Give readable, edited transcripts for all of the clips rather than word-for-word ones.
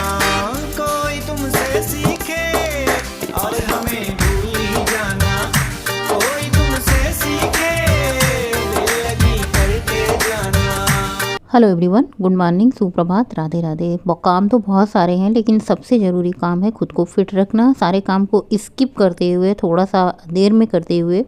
कोई तुमसे सीखे और हमें भूल ही जाना, कोई तुमसे सीखे दिल लगी करके जाना। हेलो एवरीवन, गुड मॉर्निंग, सुप्रभात, राधे राधे। काम तो बहुत सारे हैं लेकिन सबसे ज़रूरी काम है खुद को फिट रखना। सारे काम को स्किप करते हुए, थोड़ा सा देर में करते हुए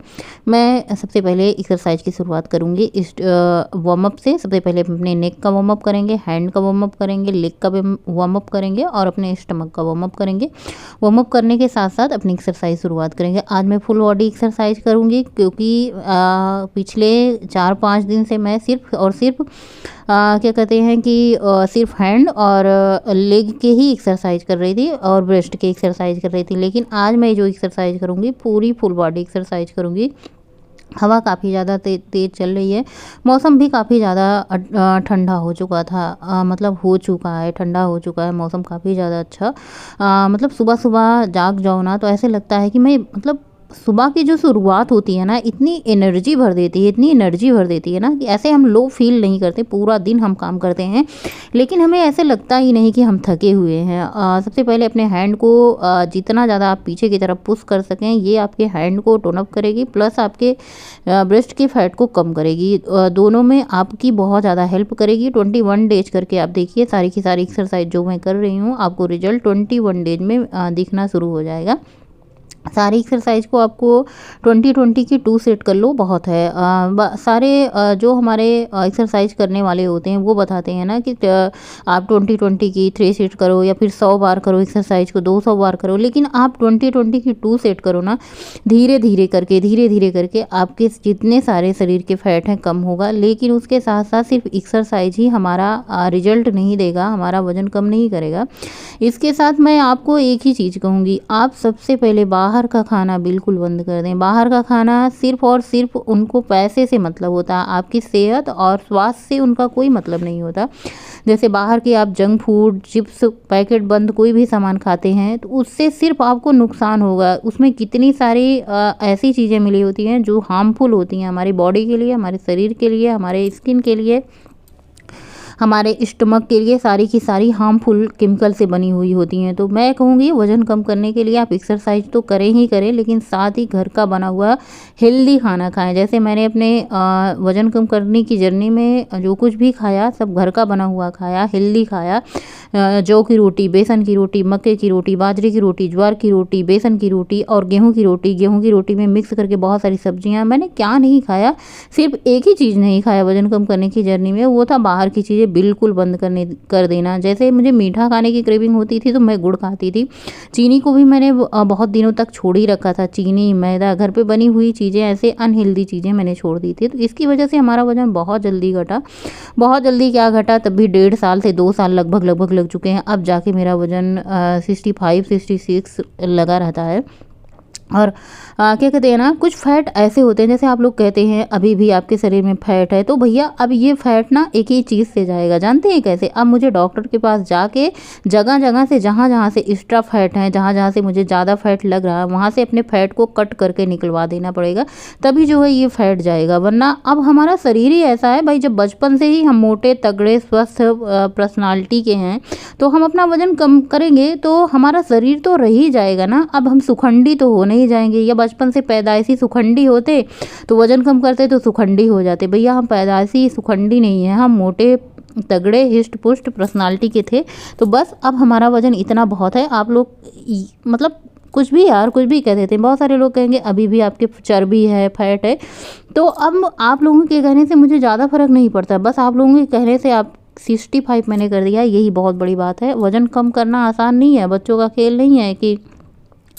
मैं सबसे पहले एक्सरसाइज की शुरुआत करूँगी इस वार्म अप से। सबसे पहले अपने नेक का वार्म अप करेंगे, हैंड का वार्म अप करेंगे, लेग का वार्म अप करेंगे और अपने स्टमक का वार्म अप करेंगे। वार्म अप करने के साथ साथ अपनी एक्सरसाइज शुरुआत करेंगे। आज मैं फुल बॉडी एक्सरसाइज करूँगी क्योंकि पिछले 4-5 दिन से मैं सिर्फ और सिर्फ क्या कहते हैं कि सिर्फ हैंड और लेग के ही एक्सरसाइज कर रही थी और ब्रेस्ट के एक्सरसाइज कर रही थी। लेकिन आज मैं जो एक्सरसाइज करूँगी पूरी फुल बॉडी एक्सरसाइज करूँगी। हवा काफ़ी ज़्यादा तेज़ चल रही है, मौसम भी काफ़ी ज़्यादा ठंडा हो चुका था, मतलब हो चुका है, ठंडा हो चुका है मौसम काफ़ी ज़्यादा अच्छा। मतलब सुबह सुबह जाग जाओ ना तो ऐसे लगता है कि मैं मतलब सुबह की जो शुरुआत होती है ना इतनी एनर्जी भर देती है, इतनी एनर्जी भर देती है ना कि ऐसे हम लो फील नहीं करते। पूरा दिन हम काम करते हैं लेकिन हमें ऐसे लगता ही नहीं कि हम थके हुए हैं। सबसे पहले अपने हैंड को जितना ज़्यादा आप पीछे की तरफ पुश कर सकें, ये आपके हैंड को टोन अप करेगी, प्लस आपके ब्रेस्ट की फैट को कम करेगी। दोनों में आपकी बहुत ज़्यादा हेल्प करेगी। 21 डेज करके आप देखिए, सारी की सारी एक्सरसाइज जो मैं कर रही हूँ आपको रिजल्ट 21 डेज में दिखना शुरू हो जाएगा। सारी एक्सरसाइज को आपको 20-20 की 2 सेट कर लो, बहुत है। सारे जो हमारे एक्सरसाइज करने वाले होते हैं वो बताते हैं ना कि आप 20-20 की 3 सेट करो या फिर 100 बार करो एक्सरसाइज को, 200 बार करो। लेकिन आप 20-20 की 2 सेट करो ना, धीरे धीरे करके आपके जितने सारे शरीर के फैट हैं कम होगा। लेकिन उसके साथ साथ सिर्फ एक्सरसाइज ही हमारा रिजल्ट नहीं देगा, हमारा वजन कम नहीं करेगा। इसके साथ मैं आपको एक ही चीज़ कहूँगी, आप सबसे पहले बाहर का खाना बिल्कुल बंद कर दें। बाहर का खाना सिर्फ और सिर्फ उनको पैसे से मतलब होता है, आपकी सेहत और स्वास्थ्य से उनका कोई मतलब नहीं होता। जैसे बाहर के आप जंक फूड, चिप्स, पैकेट बंद कोई भी सामान खाते हैं तो उससे सिर्फ आपको नुकसान होगा। उसमें कितनी सारी ऐसी चीज़ें मिली होती हैं जो हार्मफुल होती हैं हमारी बॉडी के लिए, हमारे शरीर के लिए, हमारे स्किन के लिए, हमारे स्टमक के लिए। सारी की सारी हार्मफुल केमिकल से बनी हुई होती हैं। तो मैं कहूँगी वज़न कम करने के लिए आप एक्सरसाइज तो करें ही करें, लेकिन साथ ही घर का बना हुआ हेल्दी खाना खाएं। जैसे मैंने अपने वज़न कम करने की जर्नी में जो कुछ भी खाया सब घर का बना हुआ खाया, हेल्दी खाया। जौ की रोटी, बेसन की रोटी, मक्के की रोटी, बाजरे की रोटी, ज्वार की रोटी, बेसन की रोटी और गेहूँ की रोटी। गेहूँ की रोटी में मिक्स करके बहुत सारी सब्जियाँ। मैंने क्या नहीं खाया, सिर्फ एक ही चीज़ नहीं खाया वज़न कम करने की जर्नी में, वो था बाहर की चीज़ें बिल्कुल बंद कर देना। जैसे मुझे मीठा खाने की क्रेविंग होती थी तो मैं गुड़ खाती थी। चीनी को भी मैंने बहुत दिनों तक छोड़ ही रखा था। चीनी, मैदा, घर पे बनी हुई चीज़ें, ऐसे अनहेल्दी चीज़ें मैंने छोड़ दी थी। तो इसकी वजह से हमारा वज़न बहुत जल्दी घटा। बहुत जल्दी क्या घटा, तब भी 1.5 साल से 2 साल लगभग लग चुके हैं। अब जाके मेरा वज़न 65-66 लगा रहता है। और क्या कहते हैं ना, कुछ फैट ऐसे होते हैं जैसे आप लोग कहते हैं अभी भी आपके शरीर में फैट है, तो भैया अब ये फैट ना एक ही चीज़ से जाएगा। जानते हैं कैसे? अब मुझे डॉक्टर के पास जाके जगह जगह से, जहाँ जहाँ से एक्स्ट्रा फैट है, जहाँ जहाँ से मुझे ज़्यादा फैट लग रहा है, वहाँ से अपने फैट को कट करके निकलवा देना पड़ेगा, तभी जो है ये फैट जाएगा। वरना अब हमारा शरीर ही ऐसा है भाई, जब बचपन से ही हम मोटे तगड़े स्वस्थ पर्सनालिटी के हैं तो हम अपना वज़न कम करेंगे तो हमारा शरीर तो रह ही जाएगा ना। अब हम सुखंडी तो हो नहीं जाएंगे, या बचपन से पैदाइशी सुखंडी होते तो वजन कम करते तो सुखंडी हो जाते। भैया हम पैदाइशी सुखंडी नहीं है, हम मोटे तगड़े हिस्ट पुष्ट पर्सनालिटी के थे। तो बस अब हमारा वजन इतना बहुत है। आप लोग मतलब कुछ भी यार, कुछ भी कह देते हैं। बहुत सारे लोग कहेंगे अभी भी आपके चर्बी है, फैट है। तो अब आप लोगों के कहने से मुझे ज़्यादा फर्क नहीं पड़ता, बस आप लोगों के कहने से आप 65 मैंने कर दिया, यही बहुत बड़ी बात है। वज़न कम करना आसान नहीं है, बच्चों का खेल नहीं है कि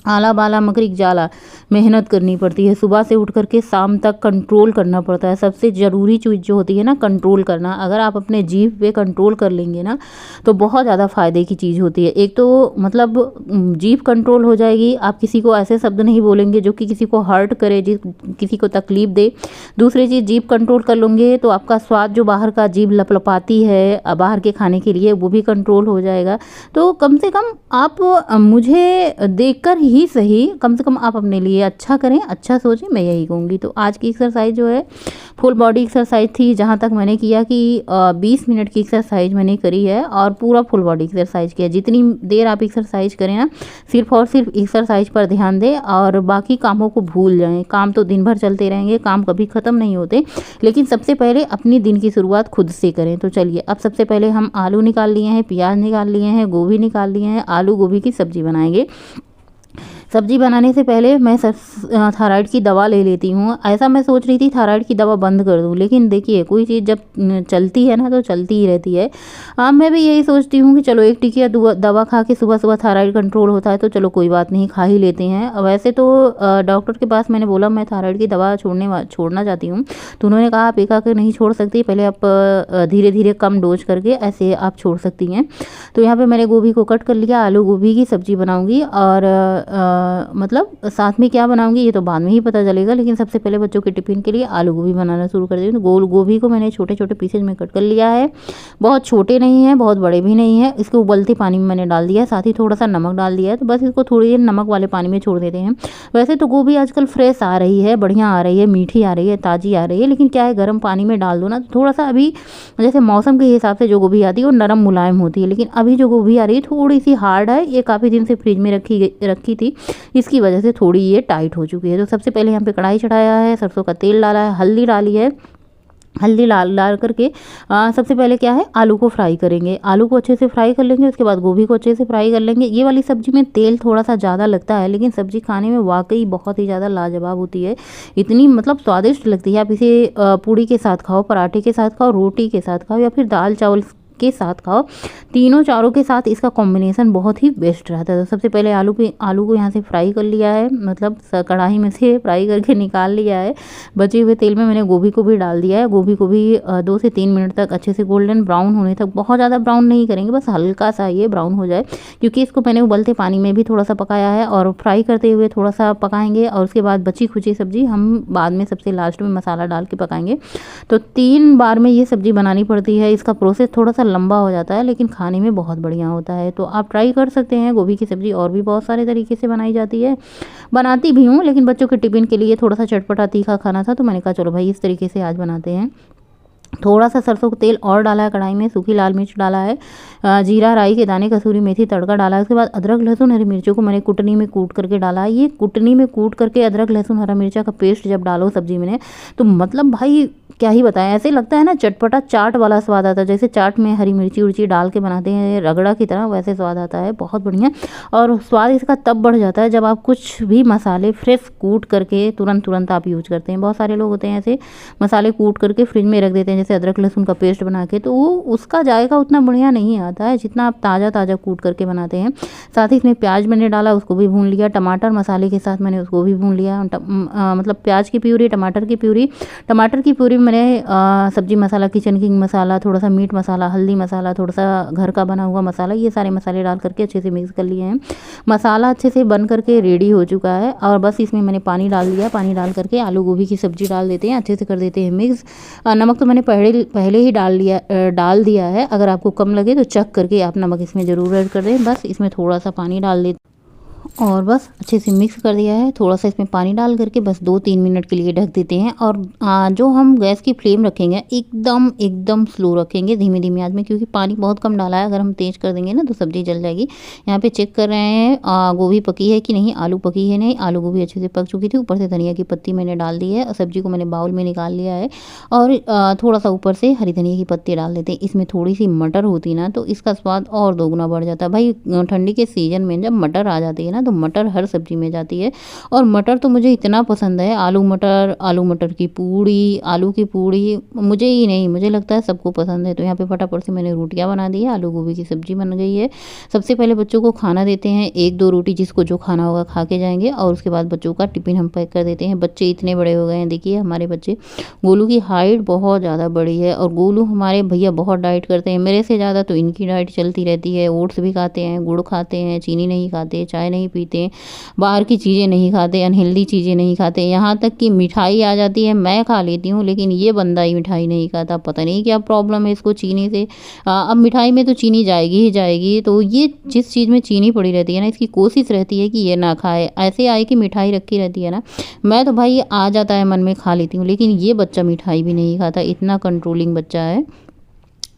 आला बाला मकड़ी जाला, मेहनत करनी पड़ती है। सुबह से उठ करके शाम तक कंट्रोल करना पड़ता है। सबसे ज़रूरी चीज़ जो होती है ना, कंट्रोल करना। अगर आप अपने जीभ पे कंट्रोल कर लेंगे ना तो बहुत ज़्यादा फ़ायदे की चीज़ होती है। एक तो मतलब जीभ कंट्रोल हो जाएगी, आप किसी को ऐसे शब्द नहीं बोलेंगे जो कि किसी को हर्ट करे, किसी को तकलीफ़ दे। दूसरी चीज़, जीभ कंट्रोल कर लेंगे तो आपका स्वाद जो बाहर का जीभ लपलपाती है बाहर के खाने के लिए, वो भी कंट्रोल हो जाएगा। तो कम से कम आप मुझे देखकर ही सही, कम से कम आप अपने लिए अच्छा करें, अच्छा सोचें, मैं यही कहूँगी। तो आज की एक्सरसाइज जो है फुल बॉडी एक्सरसाइज थी, जहाँ तक मैंने किया कि 20 मिनट की एक्सरसाइज मैंने करी है और पूरा फुल बॉडी एक्सरसाइज किया। जितनी देर आप एक्सरसाइज करें ना, सिर्फ और सिर्फ एक्सरसाइज पर ध्यान दें और बाकी कामों को भूल जाएं। काम तो दिन भर चलते रहेंगे, काम कभी ख़त्म नहीं होते, लेकिन सबसे पहले अपनी दिन की शुरुआत खुद से करें। तो चलिए, अब सबसे पहले हम आलू निकाल लिए हैं, प्याज निकाल लिए हैं, गोभी निकाल लिए हैं, आलू गोभी की सब्ज़ी बनाएंगे। सब्जी बनाने से पहले मैं थायराइड की दवा ले लेती हूँ। ऐसा मैं सोच रही थी थायराइड की दवा बंद कर दूँ, लेकिन देखिए कोई चीज़ जब चलती है ना तो चलती ही रहती है। मैं भी यही सोचती हूँ कि चलो एक टिकिया दवा खा के सुबह सुबह थायराइड कंट्रोल होता है, तो चलो कोई बात नहीं, खा ही लेते हैं। वैसे तो डॉक्टर के पास मैंने बोला मैं थायराइड की दवा छोड़ना चाहती हूँ, तो उन्होंने कहा आप एक आकर नहीं छोड़ सकती, पहले आप धीरे धीरे कम डोज करके ऐसे आप छोड़ सकती हैं। तो यहाँ पे मैंने गोभी को कट कर लिया, आलू गोभी की सब्ज़ी बनाऊँगी और मतलब साथ में क्या बनाऊंगी ये तो बाद में ही पता चलेगा, लेकिन सबसे पहले बच्चों के टिफ़िन के लिए आलू गोभी बनाना शुरू कर दी हूँ। तो गोल गोभी को मैंने छोटे छोटे पीसेज में कट कर लिया है, बहुत छोटे नहीं हैं, बहुत बड़े भी नहीं हैं। इसको उबलते पानी में मैंने डाल दिया है, साथ ही थोड़ा सा नमक डाल दिया है। तो बस इसको थोड़ी देर नमक वाले पानी में छोड़ देते हैं। वैसे तो गोभी आजकल फ्रेश आ रही है, बढ़िया आ रही है, मीठी आ रही है, ताज़ी आ रही है, लेकिन क्या है गर्म पानी में डाल दो ना तो थोड़ा सा अभी जैसे मौसम के हिसाब से जो गोभी आती है वो नरम मुलायम होती है, लेकिन अभी जो गोभी आ रही है थोड़ी सी हार्ड है। ये काफ़ी दिन से फ्रिज में रखी थी, इसकी वजह से थोड़ी ये टाइट हो चुकी है। तो सबसे पहले यहाँ पे कढ़ाई चढ़ाया है, सरसों का तेल डाला है, हल्दी डाली है। हल्दी डाल करके सबसे पहले क्या है आलू को फ्राई करेंगे। आलू को अच्छे से फ्राई कर लेंगे, उसके बाद गोभी को अच्छे से फ्राई कर लेंगे। ये वाली सब्ज़ी में तेल थोड़ा सा ज़्यादा लगता है, लेकिन सब्ज़ी खाने में वाकई बहुत ही ज़्यादा लाजवाब होती है, इतनी मतलब स्वादिष्ट लगती है। आप इसे पूड़ी के साथ खाओ, पराठे के साथ खाओ, रोटी के साथ खाओ या फिर दाल चावल के साथ खाओ, तीनों चारों के साथ इसका कॉम्बिनेशन बहुत ही बेस्ट रहता है। तो सबसे पहले आलू को यहाँ से फ्राई कर लिया है, मतलब कढ़ाई में से फ्राई करके निकाल लिया है। बचे हुए तेल में मैंने गोभी को भी डाल दिया है। गोभी को भी 2 से 3 मिनट तक अच्छे से गोल्डन ब्राउन होने तक, बहुत ज़्यादा ब्राउन नहीं करेंगे, बस हल्का सा ये ब्राउन हो जाए, क्योंकि इसको मैंने उबलते पानी में भी थोड़ा सा पकाया है और फ्राई करते हुए थोड़ा सा पकाएंगे। और उसके बाद बची खुची सब्ज़ी हम बाद में सबसे लास्ट में मसाला डाल के पकाएंगे। तो 3 बार में ये सब्ज़ी बनानी पड़ती है। इसका प्रोसेस थोड़ा सा लंबा हो जाता है, लेकिन खाने में बहुत बढ़िया होता है। तो आप ट्राई कर सकते हैं। गोभी की सब्ज़ी और भी बहुत सारे तरीके से बनाई जाती है, बनाती भी हूँ, लेकिन बच्चों के टिफ़िन के लिए थोड़ा सा चटपटा तीखा खाना था, तो मैंने कहा चलो भाई इस तरीके से आज बनाते हैं। थोड़ा सा सरसों का तेल और डाला है कढ़ाई में, सूखी लाल मिर्च डाला है, जीरा, राई के दाने, कसूरी मेथी, तड़का डाला है। उसके बाद अदरक लहसुन हरी मिर्चों को मैंने कुटनी में कूट करके डाला है। ये कुटनी में कूट करके अदरक लहसुन हरा मिर्चा का पेस्ट जब डालो सब्जी में तो मतलब भाई क्या ही बताएं, ऐसे लगता है ना चटपटा चाट वाला स्वाद आता है, जैसे चाट में हरी मिर्ची उर्ची डाल के बनाते हैं रगड़ा की तरह, वैसे स्वाद आता है, बहुत बढ़िया। और स्वाद इसका तब बढ़ जाता है जब आप कुछ भी मसाले फ्रेश कूट करके तुरंत आप यूज करते हैं। बहुत सारे लोग होते हैं ऐसे मसाले कूट करके फ्रिज में रख देते हैं, जैसे अदरक लहसुन का पेस्ट बना के, तो वो उसका जायका उतना बढ़िया नहीं आता है जितना आप ताज़ा कूट करके बनाते हैं। साथ ही इसमें प्याज मैंने डाला, उसको भी भून लिया, टमाटर मसाले के साथ मैंने उसको भी भून लिया। मतलब प्याज की प्यूरी, टमाटर की प्यूरी मैंने सब्जी मसाला, किचन किंग मसाला, थोड़ा सा मीट मसाला, हल्दी मसाला, थोड़ा सा घर का बना हुआ मसाला, ये सारे मसाले डाल करके अच्छे से मिक्स कर लिए हैं। मसाला अच्छे से बन करके रेडी हो चुका है और बस इसमें मैंने पानी डाल दिया। पानी डाल करके आलू गोभी की सब्जी डाल देते हैं, अच्छे से कर देते हैं मिक्स। नमक तो मैंने पहले ही डाल दिया है, अगर आपको कम लगे तो चेक करके आप नमक इसमें ज़रूर ऐड कर दें। बस इसमें थोड़ा सा पानी डाल देते और बस अच्छे से मिक्स कर दिया है। थोड़ा सा इसमें पानी डाल करके बस 2-3 मिनट के लिए ढक देते हैं। और जो हम गैस की फ्लेम रखेंगे एकदम स्लो रखेंगे, धीमी आंच में, क्योंकि पानी बहुत कम डाला है। अगर हम तेज़ कर देंगे ना तो सब्ज़ी जल जाएगी। यहाँ पे चेक कर रहे हैं गोभी पकी है कि नहीं, आलू पकी है नहीं। आलू गोभी अच्छे से पक चुकी थी। ऊपर से धनिया की पत्ती मैंने डाल दी है और सब्ज़ी को मैंने बाउल में निकाल लिया है और थोड़ा सा ऊपर से हरी धनिया की पत्ती डाल देते हैं। इसमें थोड़ी सी मटर होती ना तो इसका स्वाद और दोगुना बढ़ जाता है। भाई ठंडी के सीज़न में जब मटर आ जाती है ना तो मटर हर सब्जी में जाती है। और मटर तो मुझे इतना पसंद है, आलू मटर की पूड़ी, आलू की पूड़ी, मुझे ही नहीं मुझे लगता है सबको पसंद है। तो यहाँ पे फटाफट से मैंने रोटियां बना दी है, आलू गोभी की सब्जी बन गई है। सबसे पहले बच्चों को खाना देते हैं, 1-2 रोटी जिसको जो खाना होगा खा के जाएंगे और उसके बाद बच्चों का टिफ़िन हम पैक कर देते हैं। बच्चे इतने बड़े हो गए हैं, देखिए हमारे बच्चे, गोलू की हाइट बहुत ज़्यादा बड़ी है और गोलू हमारे भैया बहुत डाइट करते हैं, मेरे से ज़्यादा तो इनकी डाइट चलती रहती है। ओट्स भी खाते हैं, गुड़ खाते हैं, चीनी नहीं खाते, चाय नहीं पीते, बाहर की चीज़ें नहीं खाते, अनहेल्दी चीज़ें नहीं खाते, यहाँ तक कि मिठाई आ जाती है मैं खा लेती हूँ, लेकिन ये बंदा ही मिठाई नहीं खाता। पता नहीं क्या प्रॉब्लम है इसको चीनी से। अब मिठाई में तो चीनी जाएगी ही जाएगी, तो ये जिस चीज़ में चीनी पड़ी रहती है ना, इसकी कोशिश रहती है कि ये ना खाए। ऐसे आए कि मिठाई रखी रहती है ना, मैं तो भाई ये आ जाता है मन में खा लेती हूँ, लेकिन ये बच्चा मिठाई भी नहीं खाता, इतना कंट्रोलिंग बच्चा है।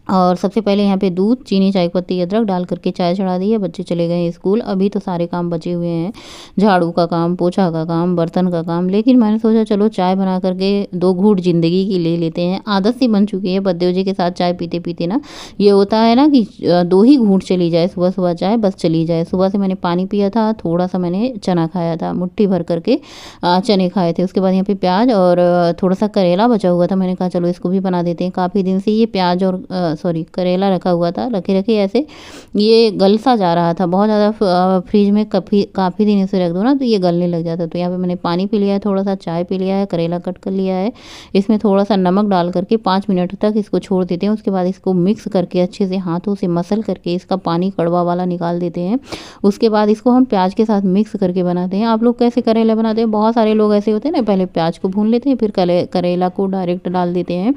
और सबसे पहले यहाँ पे दूध, चीनी, चाय पत्ती, अदरक डाल करके चाय चढ़ा दी है। बच्चे चले गए हैं स्कूल। अभी तो सारे काम बचे हुए हैं, झाड़ू का काम, पोछा का काम, बर्तन का काम। लेकिन मैंने सोचा चलो चाय बना करके 2 घूंट ज़िंदगी की ले लेते हैं। आदत सी बन चुकी है बद्देव जी के साथ चाय पीते पीते ना, ये होता है ना कि 2 ही घूंट चली जाए सुबह सुबह चाय, बस चली जाए। सुबह से मैंने पानी पिया था, थोड़ा सा मैंने चना खाया था, मुट्ठी भर करके चने खाए थे। उसके बाद यहाँ पे प्याज और थोड़ा सा करेला बचा हुआ था, मैंने कहा चलो इसको भी बना देते हैं। काफ़ी दिन से ये प्याज और करेला रखा हुआ था, रखे रखे ऐसे ये गल सा जा रहा था। बहुत ज़्यादा फ्रिज में काफ़ी दिन इसे रख दो ना तो ये गलने लग जाता है। तो यहाँ पे मैंने पानी पी लिया है, थोड़ा सा चाय पी लिया है, करेला कट कर लिया है। इसमें थोड़ा सा नमक डाल करके 5 मिनट तक इसको छोड़ देते हैं। उसके बाद इसको मिक्स करके अच्छे से हाथों से मसल करके इसका पानी कड़वा वाला निकाल देते हैं। उसके बाद इसको हम प्याज के साथ मिक्स करके बनाते हैं। आप लोग कैसे करेला बनाते हैं? बहुत सारे लोग ऐसे होते हैं ना, पहले प्याज को भून लेते हैं, फिर करेला को डायरेक्ट डाल देते हैं,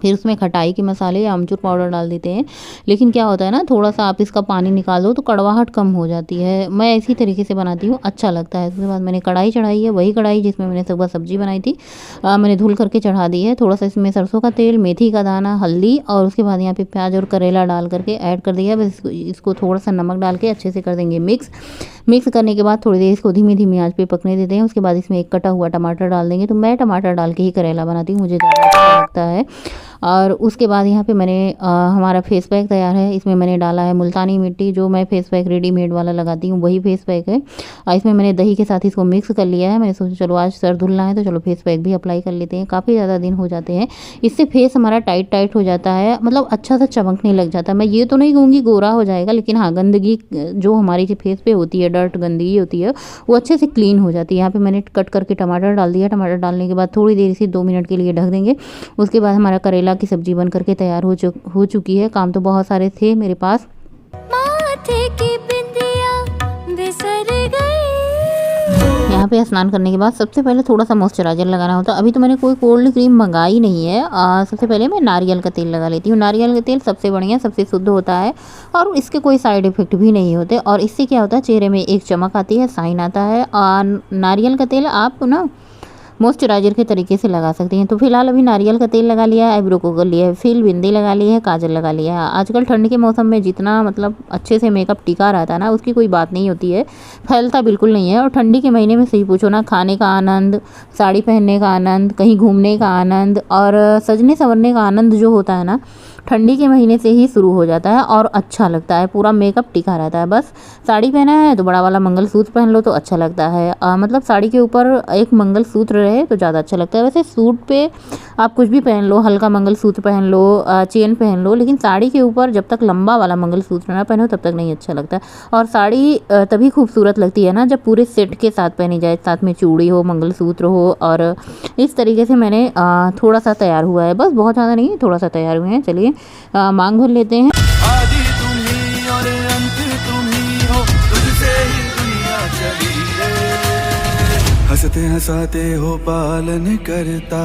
फिर उसमें खटाई के मसाले या अमचूर पाउडर डाल देते हैं। लेकिन क्या होता है ना, थोड़ा सा आप इसका पानी निकाल दो तो कड़वाहट कम हो जाती है। मैं इसी तरीके से बनाती हूँ, अच्छा लगता है। उसके बाद मैंने कढ़ाई चढ़ाई है, वही कढ़ाई जिसमें मैंने सुबह सब्जी बनाई थी, मैंने धुल करके चढ़ा दी है। थोड़ा सा इसमें सरसों का तेल, मेथी का दाना, हल्दी और उसके बाद यहाँ पे प्याज और करेला डाल करके ऐड कर दिया। बस इसको थोड़ा सा नमक डाल के अच्छे से कर देंगे मिक्स करने के बाद थोड़ी देर इसको धीमी धीमी आंच पे पकने देते हैं। उसके बाद इसमें एक कटा हुआ टमाटर डाल देंगे। तो मैं टमाटर डाल के ही करेला बनाती हूँ, मुझे ज़्यादा अच्छा लगता है। और उसके बाद यहाँ पे मैंने हमारा फेस पैक तैयार है। इसमें मैंने डाला है मुल्तानी मिट्टी, जो मैं फेस पैक रेडीमेड वाला लगाती हूँ वही फेस पैक है। इसमें मैंने दही के साथ इसको मिक्स कर लिया है। मैंने सोचा चलो आज सर धुलना है तो चलो फेस पैक भी अप्लाई कर लेते हैं। काफ़ी ज़्यादा दिन हो जाते हैं, इससे फेस हमारा टाइट हो जाता है, मतलब अच्छा सा चमकने लग जाता है। मैं ये तो नहीं कहूँगी गोरा हो जाएगा, लेकिन हाँ, गंदगी जो हमारी फेस पे होती है, डर्ट गंदगी होती है, वो अच्छे से क्लीन हो जाती है। यहाँ पे मैंने कट करके टमाटर डाल दिया। टमाटर डालने के बाद थोड़ी देर से 2 मिनट के लिए ढक देंगे। उसके बाद हमारा करेला की सब्जी बन करके तैयार हो चुकी है। काम तो बहुत सारे थे मेरे पास। माथे की बिंदिया बिसर गई। यहाँ पे स्नान करने के बाद सबसे पहले थोड़ा सा मॉइस्चराइजर लगाना होता है। अभी तो मैंने कोई कोल्ड क्रीम मंगाई नहीं है। सबसे पहले मैं नारियल का तेल लगा लेती हूँ। नारियल का तेल सबसे बढ़िया, सबसे शुद्ध होता है और इसके कोई साइड इफ़ेक्ट भी नहीं होते। और इससे क्या होता है, चेहरे में एक चमक आती है, शाइन आता है। नारियल का तेल आप ना मॉइस्चराइजर के तरीके से लगा सकते हैं। तो फिलहाल अभी नारियल का तेल लगा लिया है, आईब्रो को कर लिया है फिल, बिंदी लगा ली है, काजल लगा लिया है। आजकल ठंड के मौसम में जितना मतलब अच्छे से मेकअप टिका रहता है ना, उसकी कोई बात नहीं होती है, फैलता बिल्कुल नहीं है। और ठंडी के महीने में सही पूछो ना, खाने का आनंद, साड़ी पहनने का आनंद, कहीं घूमने का आनंद और सजने संवरने का आनंद जो होता है ना, ठंडी के महीने से ही शुरू हो जाता है और अच्छा लगता है। पूरा मेकअप टिका रहता है। बस साड़ी पहना है तो बड़ा वाला मंगलसूत्र पहन लो तो अच्छा लगता है। मतलब साड़ी के ऊपर एक मंगलसूत्र रहे तो ज़्यादा अच्छा लगता है। वैसे सूट पे आप कुछ भी पहन लो, हल्का मंगलसूत्र पहन लो, चेन पहन लो, लेकिन साड़ी के ऊपर जब तक लंबा वाला मंगलसूत्र ना पहनो तब तक नहीं अच्छा लगता। और साड़ी तभी खूबसूरत लगती है ना जब पूरे सेट के साथ पहनी जाए, साथ में चूड़ी हो, मंगलसूत्र हो। और इस तरीके से मैंने थोड़ा सा तैयार हुआ है, बस बहुत ज़्यादा नहीं, थोड़ा सा तैयार हुए हैं। चलिए मांग भर लेते हैं। आदि तुम ही और अंत तुम ही हो, तुझसे ही दुनिया चली रे। हंसते हंसाते हो पालन करता,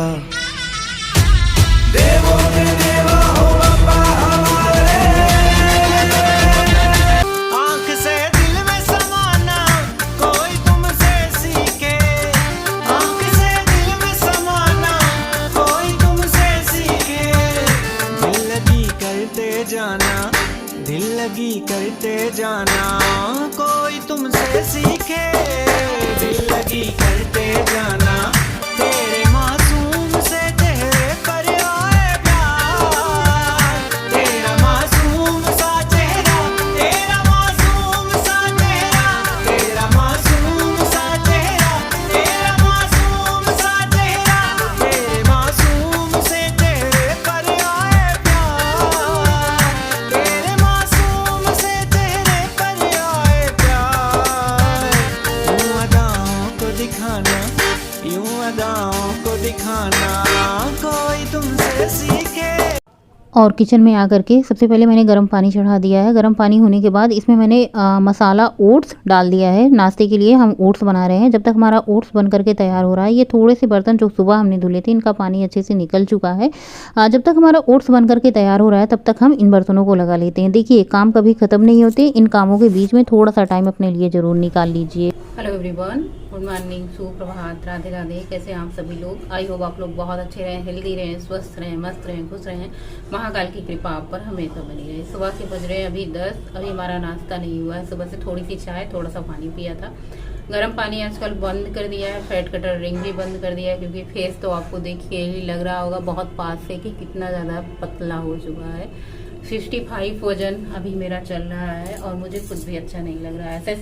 देवो के देवा हो बाबा हमारे। आँख से दिल में समाना कोई तुमसे सीखे, आँख से दिल में समाना कोई तुमसे सीखे। दिल लगी करते जाना, दिल लगी करते जाना कोई तुमसे सीखे। दिल लगी करते जाना, तेरे मासूम से चेहरे पर आए प्यार। तेरा मासूम सा चेहरा, तेरा मासूम सा चेहरा, तेरा मासूम सा चेहरा, तेरा मासूम सा चेहरा, तेरे मासूम से चेहरे पर आए प्यार। तेरे मासूम से चेहरे पर आए प्यार। यूं अदाओं को दिखाना, यूं अदाओं को दिखाना कोई तुमसे सीखे। और किचन में आकर के सबसे पहले मैंने गर्म पानी चढ़ा दिया है। गर्म पानी होने के बाद इसमें मैंने मसाला ओट्स डाल दिया है। नाश्ते के लिए हम ओट्स बना रहे हैं। जब तक हमारा ओट्स बन करके तैयार हो रहा है, ये थोड़े से बर्तन जो सुबह हमने धुले थे इनका पानी अच्छे से निकल चुका है। जब तक हमारा ओट्स बन करके तैयार हो रहा है तब तक हम इन बर्तनों को लगा लेते हैं। देखिए काम कभी ख़त्म नहीं होते, इन कामों के बीच में थोड़ा सा टाइम अपने लिए ज़रूर निकाल लीजिए। हेलो एवरीवन, गुड मॉर्निंग, सुप्रभात, राधे राधे। कैसे हैं आप सभी लोग? आई होप आप लोग बहुत अच्छे रहें, हेल्दी रहें, स्वस्थ रहें, मस्त रहें, खुश रहें। महाकाल की कृपा आप पर हमेशा बनी रहे। सुबह के बज रहे हैं अभी 10। अभी हमारा नाश्ता नहीं हुआ है। सुबह से थोड़ी सी चाय, थोड़ा सा पानी पिया था। गर्म पानी आजकल बंद कर दिया है। फैट कटर रिंग भी बंद कर दिया है, क्योंकि फेस तो आपको देखिए ही लग रहा होगा बहुत पास से कि कितना ज़्यादा पतला हो चुका है। 55 वजन अभी मेरा चल रहा है और मुझे कुछ भी अच्छा नहीं लग रहा है। ऐसे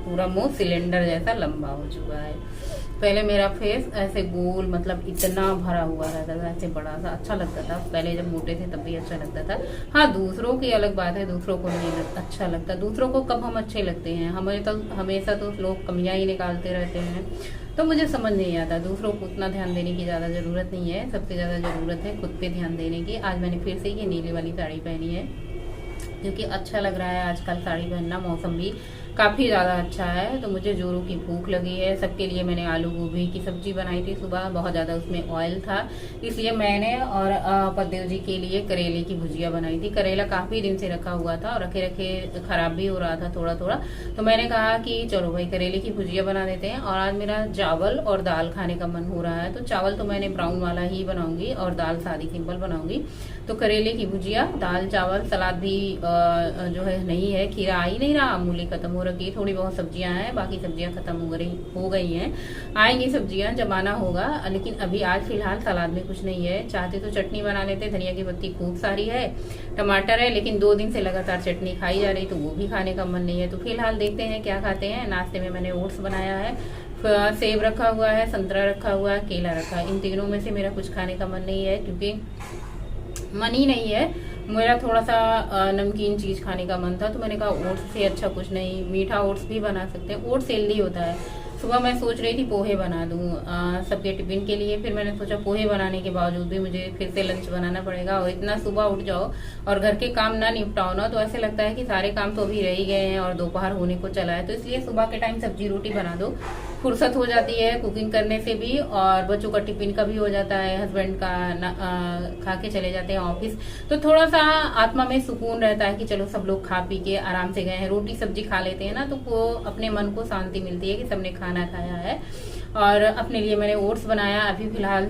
पूरा मुंह सिलेंडर जैसा लंबा हो चुका है। पहले मेरा फेस ऐसे गोल, मतलब इतना भरा हुआ रहता था, ऐसे बड़ा सा, अच्छा लगता था। पहले जब मोटे थे तब भी अच्छा लगता था। हाँ, दूसरों की अलग बात है, दूसरों को नहीं अच्छा लगता। दूसरों को कब हम अच्छे लगते हैं? हमेशा तो लोग कमियां ही निकालते रहते हैं। तो मुझे समझ नहीं आता, दूसरों को उतना ध्यान देने की ज़्यादा ज़रूरत नहीं है। सबसे ज़्यादा ज़रूरत है खुद पे ध्यान देने की। आज मैंने फिर से ये नीले वाली साड़ी पहनी है क्योंकि अच्छा लग रहा है आजकल साड़ी पहनना। मौसम भी काफ़ी ज़्यादा अच्छा है, तो मुझे जोरों की भूख लगी है। सबके लिए मैंने आलू गोभी की सब्जी बनाई थी सुबह। बहुत ज़्यादा उसमें ऑयल था, इसलिए मैंने और पद्देव जी के लिए करेले की भुजिया बनाई थी। करेला काफ़ी दिन से रखा हुआ था और रखे रखे ख़राब भी हो रहा था थोड़ा थोड़ा। तो मैंने कहा कि चलो भाई करेले की भुजिया बना देते हैं। और आज मेरा चावल और दाल खाने का मन हो रहा है, तो चावल तो मैंने ब्राउन वाला ही बनाऊंगी और दाल सादी सिंपल बनाऊंगी। तो करेले की भुजिया, दाल, चावल, सलाद भी जो है नहीं है, खीरा आ ही नहीं रहा, मूली खत्म हो रखी। थोड़ी बहुत सब्जियां हैं, बाकी सब्जियां खत्म हो गई हैं। आएंगी सब्जियां जब आना होगा, लेकिन अभी आज फिलहाल सलाद में कुछ नहीं है। चाहते तो चटनी बना लेते, धनिया की पत्ती खूब सारी है, टमाटर है, लेकिन 2 दिन से लगातार चटनी खाई जा रही, तो वो भी खाने का मन नहीं है। तो फिलहाल देखते हैं क्या खाते हैं। नाश्ते में मैंने ओट्स बनाया है, सेब रखा हुआ है, संतरा रखा हुआ है, केला रखा है। इन तीनों में से मेरा कुछ खाने का मन नहीं है, क्योंकि मन ही नहीं है। मेरा थोड़ा सा नमकीन चीज़ खाने का मन था, तो मैंने कहा ओट्स से अच्छा कुछ नहीं, मीठा ओट्स भी बना सकते हैं। ओट्स हेल्दी होता है। सुबह मैं सोच रही थी पोहे बना दूँ सबके टिफिन के लिए, फिर मैंने सोचा पोहे बनाने के बावजूद भी मुझे फिर से लंच बनाना पड़ेगा। और इतना सुबह उठ जाओ और घर के काम ना निपटाओ ना, तो ऐसे लगता है कि सारे काम तो अभी रह ही गए हैं और दोपहर होने को चला है। तो इसलिए सुबह के टाइम सब्जी रोटी बना दो, फुर्सत हो जाती है कुकिंग करने से भी, और बच्चों का टिफिन का भी हो जाता है, हस्बैंड का खा के चले जाते हैं ऑफिस। तो थोड़ा सा आत्मा में सुकून रहता है कि चलो सब लोग खा पी के आराम से गए हैं। रोटी सब्जी खा लेते हैं ना, तो वो अपने मन को शांति मिलती है कि सबने खाना खाया है। और अपने लिए मैंने ओट्स बनाया। अभी फिलहाल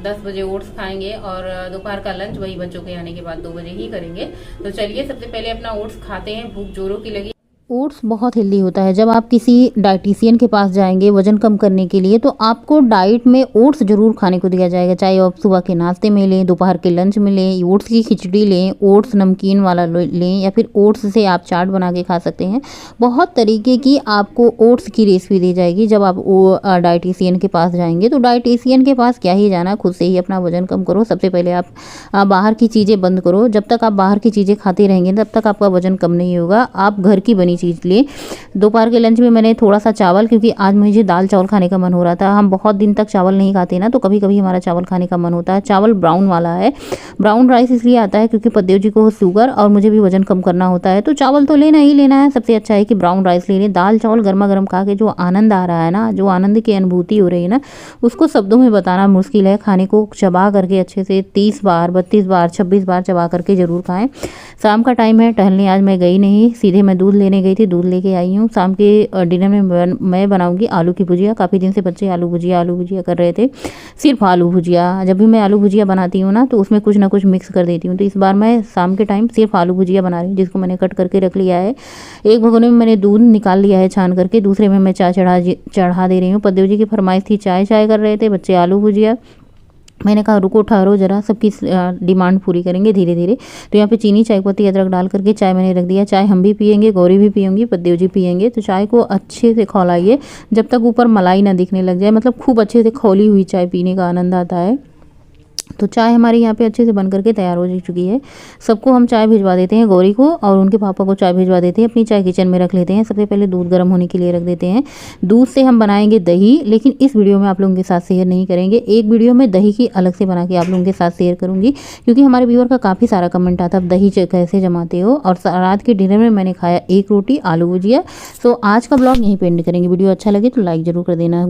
10 बजे ओट्स खाएंगे और दोपहर का लंच वही बच्चों के आने के बाद 2 बजे ही करेंगे। तो चलिए सबसे पहले अपना ओट्स खाते हैं, भूख जोरों की लगी। ओट्स बहुत हेल्दी होता है। जब आप किसी डाइटिशियन के पास जाएंगे वज़न कम करने के लिए, तो आपको डाइट में ओट्स ज़रूर खाने को दिया जाएगा। चाहे आप सुबह के नाश्ते में लें, दोपहर के लंच में लें, ओट्स की खिचड़ी लें, ओट्स नमकीन वाला लें, या फिर ओट्स से आप चाट बना के खा सकते हैं। बहुत तरीके की आपको ओट्स की रेसिपी दी जाएगी जब आप डाइटिशियन के पास जाएंगे। तो डाइटिशियन के पास क्या ही जाना, खुद से ही अपना वज़न कम करो। सबसे पहले आप बाहर की चीज़ें बंद करो। जब तक आप बाहर की चीज़ें खाते रहेंगे तब तक आपका वज़न कम नहीं होगा। आप घर की बनी चीज़ लिए। दोपहर के लंच में मैंने थोड़ा सा चावल, क्योंकि आज मुझे दाल चावल खाने का मन हो रहा था। हम बहुत दिन तक चावल नहीं खाते ना, तो कभी कभी हमारा चावल खाने का मन होता है। चावल ब्राउन वाला है। ब्राउन राइस इसलिए आता है क्योंकि पद्देव जी को शुगर और मुझे भी वजन कम करना होता है, तो चावल तो लेना ही लेना है। सबसे अच्छा है कि ब्राउन राइस ले लें। दाल चावल गर्मा गर्म खा के जो आनंद आ रहा है ना, जो आनंद की अनुभूति हो रही है ना, उसको शब्दों में बताना मुश्किल है। खाने को चबा करके अच्छे से 30 बार, 32 बार, 26 बार चबा करके ज़रूर खाएं। शाम का टाइम है, टहलने आज मैं गई नहीं, सीधे मैं दूध लेने गई थी, दूध लेके आई हूँ। शाम के डिनर में मैं बनाऊंगी आलू की भुजिया। काफ़ी दिन से बच्चे आलू भुजिया कर रहे थे। सिर्फ आलू भुजिया, जब भी मैं आलू भुजिया बनाती हूँ ना, तो उसमें कुछ ना कुछ मिक्स कर देती हूँ। तो इस बार मैं शाम के टाइम सिर्फ आलू भुजिया बना रही हूँ, जिसको मैंने कट करके रख लिया है। एक भगोने में मैंने दूध निकाल लिया है छान करके, दूसरे में मैं चाय चढ़ा दे रही हूँ। पद्देव जी की फरमाइश थी, चाय कर रहे थे बच्चे, आलू भुजिया। मैंने कहा रुको ठहरो ज़रा, सबकी डिमांड पूरी करेंगे धीरे धीरे। तो यहाँ पे चीनी, चाय पत्ती, अदरक डाल करके चाय मैंने रख दिया। चाय हम भी पियेंगे, गौरी भी पियेंगी, पद्देव जी पियेंगे। तो चाय को अच्छे से खौलाइए जब तक ऊपर मलाई ना दिखने लग जाए, मतलब खूब अच्छे से खौली हुई चाय पीने का आनंद आता है। तो चाय हमारी यहाँ पे अच्छे से बन करके तैयार हो चुकी है। सबको हम चाय भिजवा देते हैं, गौरी को और उनके पापा को चाय भिजवा देते हैं। अपनी चाय किचन में रख लेते हैं। सबसे पहले दूध गर्म होने के लिए रख देते हैं। दूध से हम बनाएंगे दही, लेकिन इस वीडियो में आप लोगों के साथ शेयर नहीं करेंगे। एक वीडियो में दही की अलग से बना के आप लोगों के साथ शेयर करूँगी, क्योंकि हमारे व्यूअर का काफ़ी सारा कमेंट आता है दही कैसे जमाते हो। और रात के डिनर में मैंने खाया 1 रोटी आलू भुजिया। सो आज का ब्लॉग यहीं पे एंड करेंगे। वीडियो अच्छा लगे तो लाइक ज़रूर कर देना।